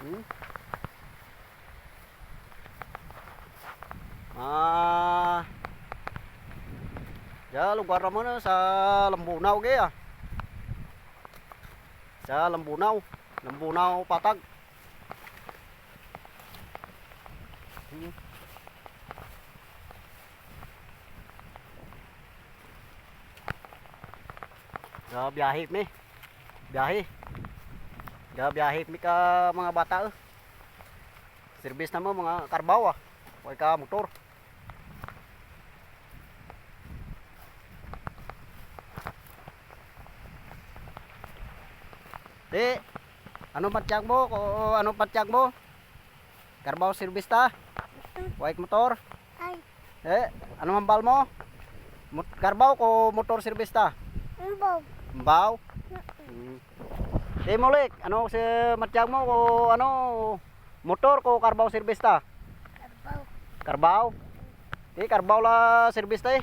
Hmm? Ah, ya lugar naman na sa Lambunaw kaya. Sa Lambunaw, Lambunaw Patag. Hmm. Biyahe mi. Biyahe. Biyahe mi ka mga bata. Service na mo mga karbaw ah. Huwag ka motor. Di, ano patyag mo? Ano patyag mo? Karbaw service ta? Huwag motor? Ay, Ano hambal mo? Karbaw ko motor service ta? umbaw. Mbaw? Di mulik, ano si matyag mo ko ano motor ko karbaw service ta? Karbaw. Karbaw? Di karbaw la service ta eh.